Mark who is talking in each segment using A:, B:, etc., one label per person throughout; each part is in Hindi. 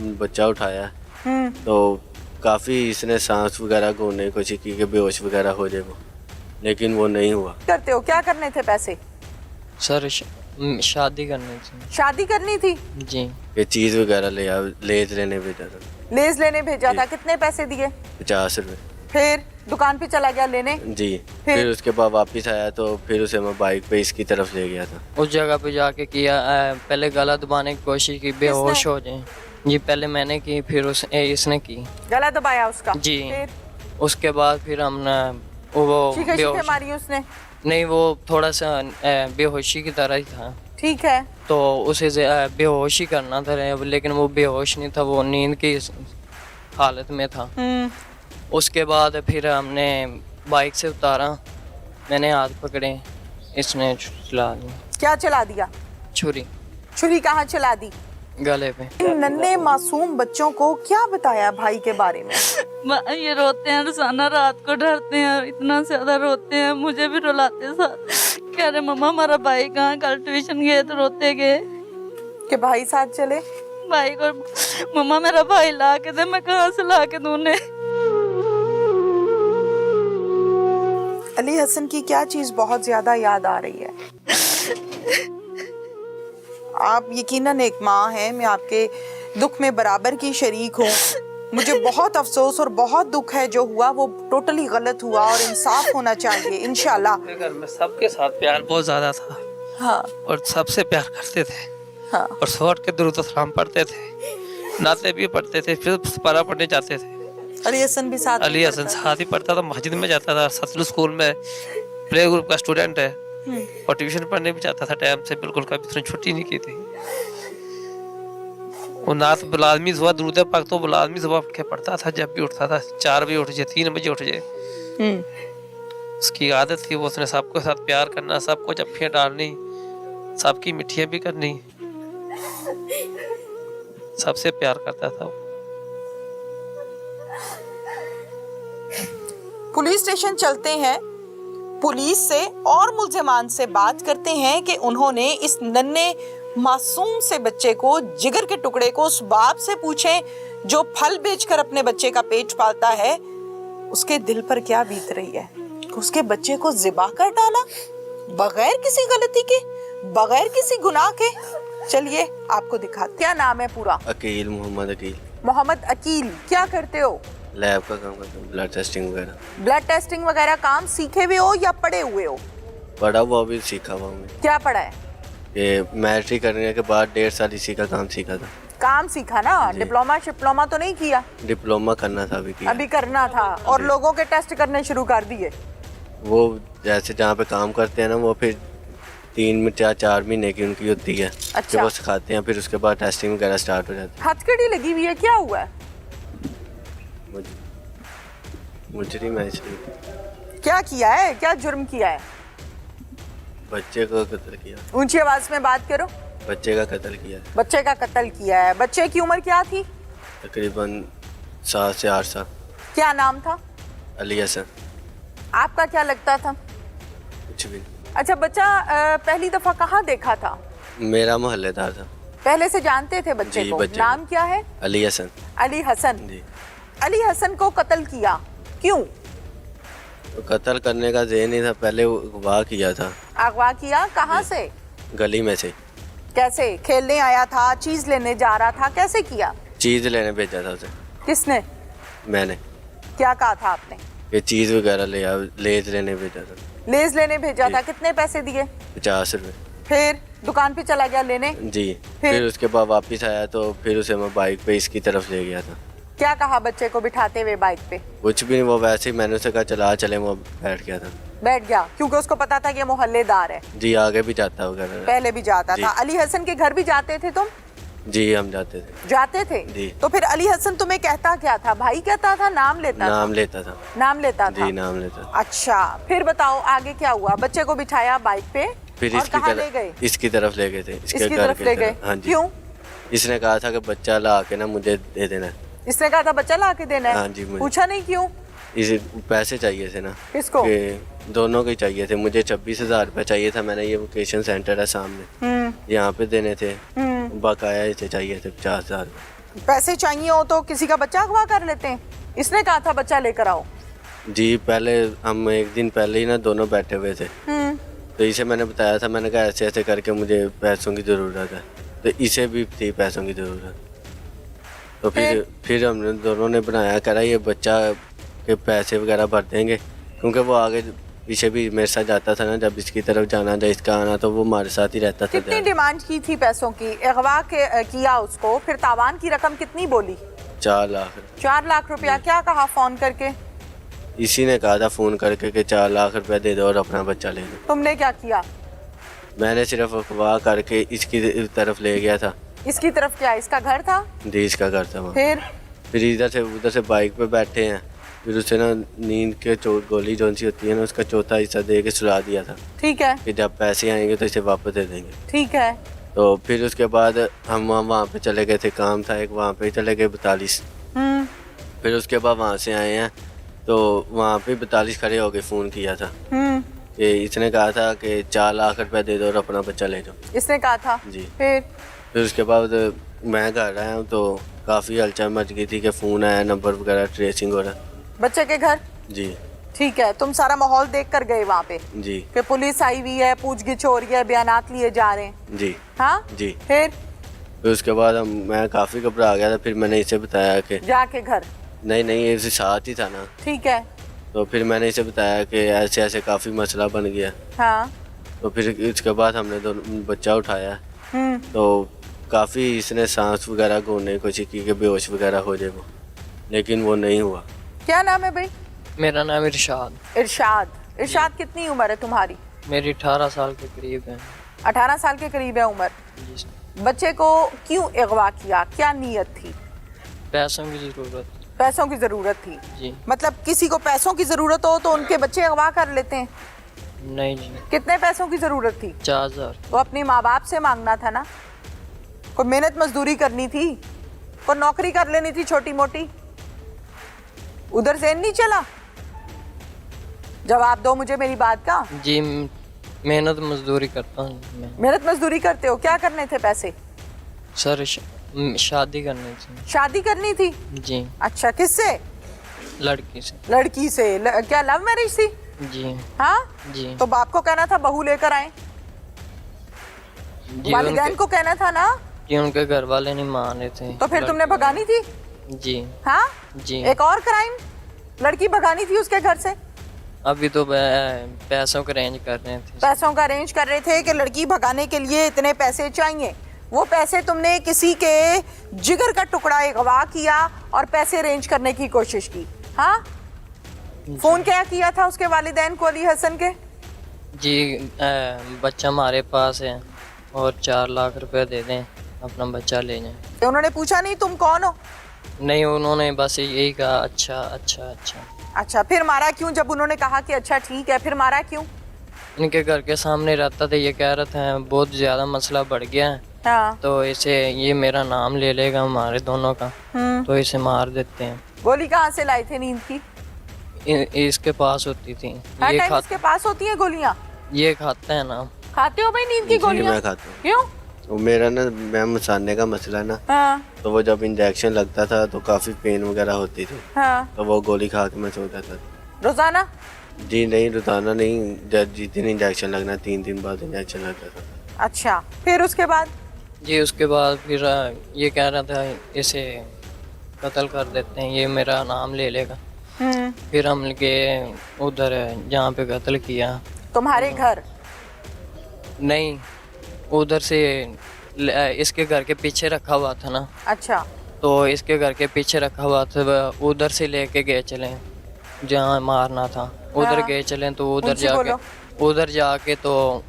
A: बच्चा उठाया तो काफ़ी इसने सांस वगैरह घूरने की कोशिश की कि बेहोश वगैरह हो जाए वो, लेकिन वो नहीं हुआ।
B: करते हो क्या करने थे पैसे?
C: सर शादी करनी थी
B: शादी करनी थी।
C: जी।
A: ये चीज़ वगैरह लेज लेने भेजा था।
B: लेज लेने भेजा
A: जी।
B: था। कितने पैसे दिए?
A: 50 रुपये।
B: फिर दुकान पे चला गया लेने?
A: जी। फिर उसके बाद वापस आया तो फिर उसे मैं बाइक पे इसकी तरफ ले गया था।
C: उस जगह पे जाके किया, पहले गला दबाने की कोशिश की, बेहोश हो जाए जी। पहले मैंने की, फिर इसने की।
B: गला दबाया उसका?
C: जी।
B: फिर
C: उसके बाद फिर हमने वो
B: चीखे
C: बेहोश
B: मारी उसने?
C: नहीं, वो थोड़ा सा बेहोशी की तरह ही था।
B: ठीक है।
C: तो उसे बेहोशी करना था, लेकिन वो बेहोश नहीं था, वो नींद की हालत में था। उसके बाद फिर हमने बाइक से उतारा, मैंने हाथ पकड़े, इसने चला दी।
B: क्या चला दिया?
C: छुरी।
B: छुरी कहाँ चला दी?
C: गले पे।
B: इन नन्हे मासूम बच्चों को क्या बताया भाई के बारे में?
D: ये रोते हैं रोजाना, रात को डरते हैं, इतना ज्यादा रोते हैं, मुझे भी रुलाते साथ। कह रहे मम्मा हमारा भाई कहाँ, कल ट्यूशन गए तो रोते गए
B: कि भाई साथ चले।
D: भाई को मम्मा मेरा भाई ला के दे, मैं कहाँ से ला के दूं उन्हें।
B: अली हसन की क्या चीज बहुत ज्यादा याद आ रही है? आप यकीनन एक माँ हैं, मैं आपके दुख में बराबर की शरीक हूँ। मुझे बहुत अफसोस और बहुत दुख है, जो हुआ वो टोटली गलत हुआ और इंसाफ होना चाहिए इंशाल्लाह।
E: घर में सबके साथ प्यार बहुत ज्यादा था।
B: हाँ।
E: और सबसे प्यार करते थे।
B: हाँ।
E: और सोट के दुरूद सलाम पढ़ते थे, नाते भी पढ़ते थे, फिर पारा पढ़ने जाते थे।
B: अली हसन भी साथ?
E: अली हसन साथ ही पढ़ता था, मस्जिद में जाता था, सतलुज स्कूल में प्ले ग्रुप का स्टूडेंट है और ट्यूशन पढ़ने भी जाता था टाइम से, बिल्कुल कभी उसने छुट्टी नहीं की थी। वो नात बुलादमी सुबह दुरूद पाक तो बुलादमी सुबह उठ के पढ़ता था, जब भी उठता था 4 बजे उठ जाए, 3 बजे उठ जाए। उसकी आदत थी, वो उसने सबके साथ प्यार करना, सबको जफ्फियाँ डालनी, सबकी मिठियाँ भी करनी, सबसे प्यार करता था।
B: पुलिस स्टेशन चलते हैं, पुलिस से और मुल्जिमान से बात करते हैं कि उन्होंने इस नन्हे मासूम से बच्चे को, जिगर के टुकड़े को, उस बाप से पूछें जो फल बेचकर अपने बच्चे का पेट पालता है, उसके दिल पर क्या बीत रही है। उसके बच्चे को ज़िबा कर डाला बगैर किसी गलती के, बगैर किसी गुनाह के। चलिए आपको दिखाते। क्या नाम है पूरा?
A: अकील, मोहम्मद अकील।
B: मोहम्मद अकील। क्या करते हो?
A: लैब का काम करता हूँ, ब्लड टेस्टिंग वगैरह।
B: ब्लड टेस्टिंग वगैरह काम सीखे हुए हो या पढ़े हुए हो?
A: पढ़ा हुआ भी सीखा हुआ हूँ।
B: क्या पढ़ा है?
A: ये मैट्रिक करने के बाद 1.5 साल इसी का काम सीखा था।
B: काम सीखा ना? डिप्लोमा शिप्लोमा तो नहीं किया?
A: डिप्लोमा करना था,
B: अभी करना था। और लोगों के टेस्ट करने शुरू कर दिए?
A: वो जैसे जहाँ पे काम करते हैं ना, वो फिर 3 या 4 महीने की उनकी होती है।
B: अच्छा।
A: वो सिखाते हैं, फिर उसके बाद टेस्टिंग वगैरह स्टार्ट हो जाती है।
B: हथकड़ी लगी हुई है, क्या हुआ है?
A: मुझे मैं इसलिए
B: क्या किया है, क्या जुर्म किया है?
A: बच्चे को कत्ल किया।
B: ऊंची आवाज में बात करो।
A: बच्चे का कत्ल किया।
B: बच्चे का कत्ल किया है। बच्चे की उम्र क्या थी?
A: तकरीबन 7 से 8 साल।
B: क्या नाम था?
A: अली हसन।
B: आपका क्या लगता था?
A: कुछ भी नहीं।
B: अच्छा, बच्चा पहली दफा कहाँ देखा था?
A: मेरा मोहल्लेदार था।
B: पहले से जानते थे बच्चे
A: जी,
B: को?
A: बच्चे
B: नाम क्या है?
A: अली हसन।
B: अली हसन।
A: जी।
B: अली हसन को कत्ल किया क्यों?
A: तो कत्ल करने का ज़हन नहीं था, पहले वो अगवा किया था।
B: अगवा किया कहाँ से?
A: गली में से।
B: कैसे? खेलने आया था, चीज लेने जा रहा था, कैसे किया?
A: चीज़ लेने भेजा था उसे।
B: किसने?
A: मैंने।
B: क्या कहा था आपने?
A: ये चीज़ वगैरह लेज लेने भेजा था।
B: लेज लेने भेजा
A: जी।
B: था। कितने पैसे दिए?
A: 50 रुपये।
B: फिर दुकान पे चला गया लेने?
A: जी। फिर उसके बाद वापस आया तो फिर उसे मैं बाइक पे इसकी तरफ ले गया था।
B: क्या कहा बच्चे को बिठाते हुए बाइक पे?
A: कुछ भी नहीं, वो वैसे ही मैंने उसे कहा चला चले, वो बैठ गया था।
B: बैठ गया क्योंकि उसको पता था कि ये मोहल्लेदार है।
A: जी, आगे भी जाता वगैरह।
B: पहले भी जाता
A: जी।
B: था। अली हसन के घर भी जाते थे तुम?
A: जी, हम जाते थे।
B: जाते थे?
A: जी।
B: तो फिर अली हसन तुम्हें कहता क्या था? भाई कहता था? नाम लेता
A: नाम
B: था?
A: लेता था।
B: नाम लेता था।
A: जी, नाम लेता था।
B: अच्छा, फिर बताओ आगे क्या हुआ? बच्चे को बिठाया बाइक पे
A: फिर
B: और कहाँ ले गए?
A: इसकी तरफ ले गए थे।
B: इसकी
A: घर
B: तरफ
A: की
B: ले गए?
A: हाँ जी।
B: क्यों?
A: इसने कहा था कि बच्चा ला के ना मुझे दे देना।
B: इसने कहा था बच्चा ला के देना है?
A: हाँ जी, मुझे।
B: पूछा नहीं क्यों?
A: इसे पैसे चाहिए थे ना।
B: किसको?
A: कि दोनों के चाहिए थे। मुझे 26,000 रुपये चाहिए था। मैंने ये वोकेशन सेंटर है सामने, यहाँ पे देने थे। बकाया इसे चाहिए थे 50,000।
B: पैसे चाहिए हो तो किसी का बच्चा अगवा कर लेते हैं। इसने कहा था बच्चा लेकर आओ।
A: जी पहले हम एक दिन पहले ही ना दोनों बैठे हुए थे, तो इसे मैंने बताया था, मैंने कहा ऐसे ऐसे करके मुझे पैसों की ज़रूरत है, तो इसे भी थी पैसों की ज़रूरत। तो फिर हमने दोनों ने बनाया, करा ये बच्चा के पैसे वगैरह भर देंगे, क्योंकि वो आगे पीछे भी मेरे साथ जाता था ना, जब इसकी तरफ जाना या इसका आना तो वो हमारे साथ ही रहता था।
B: कितनी डिमांड की थी पैसों की? अगवा किया उसको, फिर तावान की रकम कितनी बोली?
A: 4 लाख।
B: 4 लाख रुपया। क्या कहा फोन करके?
A: इसी ने कहा था फ़ोन करके कि 4 लाख रुपया दे दो और अपना बच्चा ले लो।
B: तुमने क्या किया?
A: मैंने सिर्फ अगवा करके इसकी तरफ ले गया था।
B: इसकी तरफ क्या? इसका घर था?
A: जी इसका घर था वहाँ।
B: फिर
A: इधर से उधर से बाइक पे बैठे हैं, फिर उसे ना नींद के गोली जो सी होती है ना, उसका चौथा हिस्सा दे के सुला दिया था
B: ठीक है,
A: कि जब पैसे आएंगे तो इसे वापस दे देंगे।
B: ठीक है।
A: तो फिर उसके बाद हम वहाँ पे चले गए थे, काम था एक, वहाँ पे चले गए 42। फिर उसके बाद वहाँ से आए हैं तो वहाँ पे 42 खड़े हो गए, फ़ोन किया था कि इसने कहा था कि 4 लाख रुपया दे दो और अपना बच्चा ले जाओ।
B: इसने कहा था
A: जी।
B: फिर
A: उसके बाद मैं घर आया हूँ तो काफ़ी हलचल मच गई थी कि फ़ोन आया, नंबर वगैरह ट्रेसिंग हो रहा।
B: बच्चे के घर?
A: जी
B: ठीक है। तुम सारा माहौल देख कर गए वहाँ पे
A: जी।
B: कि पुलिस आई हुई है, पूछगिछ हो रही है, बयानात लिए जा रहे हैं?
A: जी
B: हाँ
A: जी।
B: फिर
A: उसके बाद मैं काफ़ी घबरा गया था, फिर मैंने इसे बताया कि
B: जाके घर?
A: नहीं ये इसे साथ ही था ना।
B: ठीक है।
A: तो फिर मैंने इसे बताया कि ऐसे ऐसे काफ़ी मसला बन गया।
B: हाँ।
A: तो फिर उसके बाद हमने दोनों बच्चा उठाया, तो काफ़ी इसने सांस वगैरह घूरने की कोशिश की कि बेहोश वगैरह हो जाए वो, लेकिन वो नहीं हुआ।
B: क्या नाम है भाई?
C: मेरा नाम इरशाद।
B: इरशाद। इरशाद कितनी उम्र है तुम्हारी?
C: मेरी 18 साल के करीब है।
B: 18 साल के करीब है उम्र।
C: जी।
B: बच्चे को क्यों अगवा किया? क्या नीयत थी?
C: पैसों की ज़रूरत।
B: पैसों की जरूरत थी?
C: जी।
B: मतलब किसी को पैसों की जरूरत हो तो उनके बच्चे अगवा कर लेते हैं?
C: नहीं जी।
B: कितने पैसों की जरूरत थी?
C: 4000।
B: तो अपने माँ बाप से मांगना था ना, कोई मेहनत मजदूरी करनी थी, कोई नौकरी कर लेनी थी छोटी मोटी। उधर से नहीं चला? जवाब दो मुझे मेरी बात का।
C: जी मेहनत मजदूरी करता हूँ मैं।
B: मेहनत मजदूरी करते हो? क्या करने थे पैसे?
C: सर शादी करनी थी।
B: शादी करनी थी?
C: जी।
B: अच्छा, किससे?
C: लड़की से।
B: लड़की से? क्या लव मैरिज थी?
C: जी।
B: हाँ
C: जी।
B: तो बाप को कहना था बहू लेकर आए, वालिदैन को कहना था ना।
C: जी उनके घर वाले नहीं मान रहे थे।
B: तो फिर तुमने भगानी थी?
C: जी।
B: हाँ
C: जी।
B: एक और क्राइम, लड़की भगानी थी उसके घर से?
C: अभी तो पैसों का अरेंज कर रहे थे।
B: पैसों का अरेंज कर रहे थे कि लड़की भगाने के लिए इतने पैसे चाहिए। वो पैसे तुमने किसी के जिगर का टुकड़ा अगवा किया और पैसे अरेंज करने की कोशिश की। हाँ फोन क्या किया था उसके वालिदैन को, अली हसन के?
C: जी बच्चा हमारे पास है और 4 लाख रुपए दे दें, अपना बच्चा ले जाएं।
B: तो उन्होंने पूछा नहीं तुम कौन हो?
C: नहीं, उन्होंने बस यही कहा अच्छा अच्छा अच्छा।
B: अच्छा, फिर मारा क्यों? जब उन्होंने कहा कि अच्छा ठीक है, फिर मारा क्यों?
C: इनके घर के सामने रहता था, ये कह रहे थे बहुत ज़्यादा मसला बढ़ गया है,
B: हाँ।
C: तो इसे ये मेरा नाम ले लेगा हमारे दोनों का, तो इसे मार देते हैं।
B: गोली कहाँ से लाए थे नींद की?
C: इसके पास होती थी।
B: हर
C: ये
B: टाइम इसके पास होती हैं गोलियाँ?
C: ये खाता है ना।
B: खाते हो भाई नींद की गोलियाँ?
A: मैं खाता हूँ।
B: क्यों?
A: वो मेरा ना मैम मसाने का मसला है ना,
B: हाँ
A: तो वो जब इंजेक्शन लगता था तो काफ़ी पेन वगैरह होती थी,
B: हाँ।
A: तो वो गोली खा के मैं सो जाता था।
B: रोजाना?
A: जी नहीं, रोजाना नहीं, जिस दिन इंजेक्शन लगना 3 दिन बाद इंजेक्शन लगता था।
B: अच्छा, फिर उसके बाद?
C: जी उसके बाद फिर ये कह रहा था इसे कत्ल कर देते हैं, ये मेरा नाम ले लेगा। फिर हम गए उधर जहाँ पे कत्ल किया।
B: तुम्हारे घर?
C: नहीं, उधर से इसके घर के पीछे रखा हुआ था ना।
B: अच्छा।
C: तो इसके घर के पीछे रखा हुआ था, उधर से लेके गए चले जहाँ मारना था, उधर
B: हाँ।
C: गए चले तो
B: ऊंची बोलो।
C: उधर जाके तो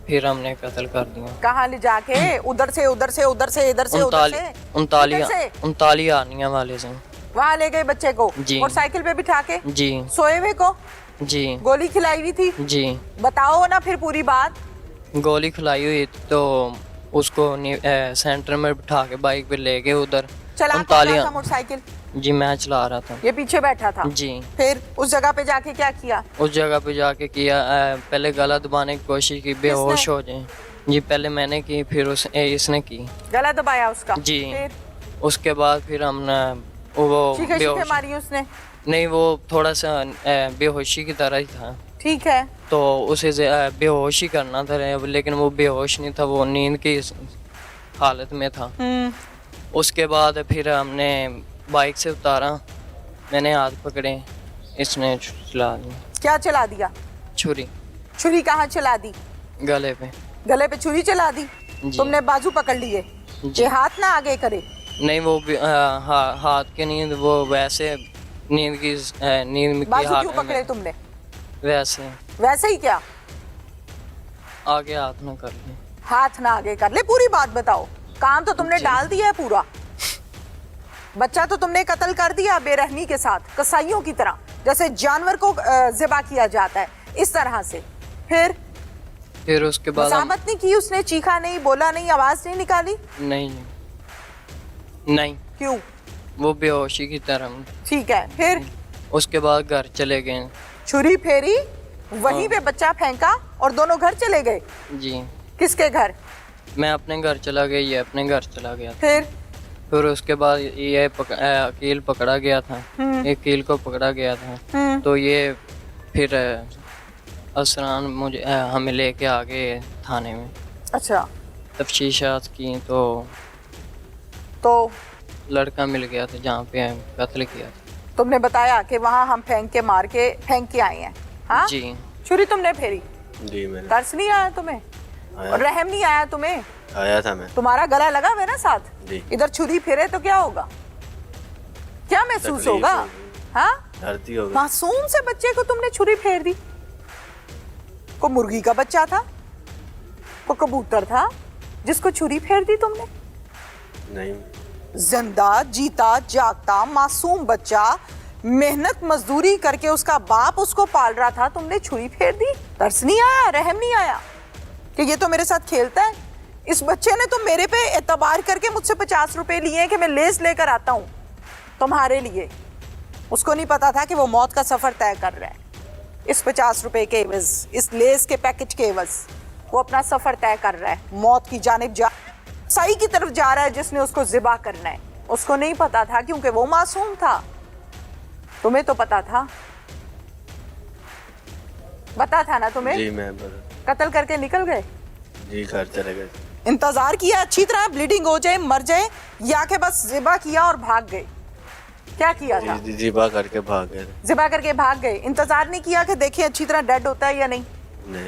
C: फिर हमने कत्ल कर दिया।
B: कहाँ ले जाके? उधर से उधर से उधर से इधर से उधर से?
C: 39 आनिया वाले से
B: वहाँ ले गए बच्चे को?
C: जी।
B: मोटरसाइकिल पे बिठा के?
C: जी।
B: सोए हुए को?
C: जी।
B: गोली खिलाई हुई थी?
C: जी।
B: बताओ ना फिर पूरी बात।
C: गोली खिलाई हुई तो उसको सेंटर में बिठा के बाइक पे ले गए उधर।
B: चला कौन रहा था मोटरसाइकिल?
C: जी मैं चला रहा था।
B: ये पीछे बैठा था?
C: जी।
B: फिर उस जगह पे जाके क्या किया?
C: उस जगह पे जाके किया, पहले गला दबाने की कोशिश की, बेहोश हो जाए। जी पहले मैंने की, फिर इसने की।
B: गला दबाया उसका?
C: जी।
B: फिर?
C: उसके बाद फिर हमने वो
B: चीखे
C: बेहोश
B: मारी उसने?
C: नहीं, वो थोड़ा सा बेहोशी की तरह ही था,
B: ठीक है।
C: तो उसे बेहोशी करना था, लेकिन वो बेहोश नहीं था, वो नींद की हालत में था। उसके बाद फिर हमने बाइक से उतारा, मैंने हाथ पकड़े, इसने चला दी
B: क्या चला दिया?
C: छुरी,
B: छुरी कहाँ चला दी?
C: गले पे।
B: गले पे छुरी चला दी?
C: जी।
B: तुमने बाजू पकड़ लिए? ये हाथ ना आगे करे?
C: नहीं, वो हाथ की नींद, वो वैसे नींद की नींद की
B: बाजू क्यों
C: हालत
B: पकड़े
C: में
B: तुमने?
C: वैसे
B: वैसे ही क्या?
C: आगे हाथ ना कर ले।
B: हाथ ना आगे कर ले, पूरी बात बताओ। काम तो तुमने
C: जी।
B: डाल दिया है पूरा। बच्चा तो तुमने कत्ल कर दिया बेरहमी के साथ, कसाईयों की तरह, जैसे जानवर को ज़िबा किया जाता है, इस तरह से। फिर
C: उसके बाद
B: मज़ाहमत नहीं की उसने? चीखा नहीं, बोला नहीं, आवाज नहीं निकाली?
C: नहीं,
B: क्यों?
C: वो बेहोशी की तरह।
B: ठीक है, फिर?
C: उसके बाद घर चले गए।
B: छुरी फेरी, वहीं पे बच्चा फेंका और दोनों घर चले गए?
C: जी।
B: किसके घर?
C: मैं अपने घर चला गया, ये अपने घर चला गया।
B: फिर
C: उसके बाद ये अकील पकड़ा गया था, अकील को पकड़ा गया था, तो ये फिर असरान मुझे हमें लेके आ गए थाने में। अच्छा। तफ्तीशात की तो लड़का मिल गया था जहाँ पे कत्ल किया था।
B: तुमने बताया कि वहाँ हम फेंक के आए हैं? हाँ
C: जी।
B: छुरी तुमने फेरी?
A: जी मैंने।
B: तरस नहीं आया तुम्हें? और रहम नहीं आया तुम्हें?
A: आया था मैं।
B: तुम्हारा गला लगा हुआ है ना साथ?
A: जी।
B: इधर छुरी फिरे तो क्या होगा? क्या महसूस होगा? हाँ,
A: धरती होगी।
B: मासूम से बच्चे को तुमने छुरी फेर दी। को मुर्गी का बच्चा था, को कबूतर था, जिसको छुरी फेर दी तुमने?
A: नहीं।
B: जिंदा जीता जागता मासूम बच्चा, मेहनत मजदूरी करके उसका बाप उसको पाल रहा था, तुमने छुरी फेर दी? तरस नहीं आया, रहम नहीं आया कि ये तो मेरे साथ खेलता है? इस बच्चे ने तो मेरे पे एतबार करके मुझसे 50 रुपए लिए कि मैं लेस लेकर आता हूँ तुम्हारे लिए। उसको नहीं पता था कि वो मौत का सफर तय कर रहा है। इस 50 रुपए के एवज, इस लेस के पैकेट के एवज वो अपना सफर तय कर रहा है, मौत की जानिब सही की तरफ जा रहा है, जिसने उसको ज़िबा करना है। उसको नहीं पता था क्योंकि वो मासूम था। तुम्हें तो पता था, पता था ना तुम्हें?
A: जी मैं
B: कत्ल करके निकल गए?
A: जी घर चले गए।
B: इंतजार किया अच्छी तरह ब्लीडिंग हो जाए, मर जाए, या के बस ज़िबा किया और भाग गए? क्या किया था?
A: ज़िबा करके भाग गए।
B: ज़िबा करके भाग गए, इंतजार नहीं किया कि देखें अच्छी तरह डेड होता है या नहीं?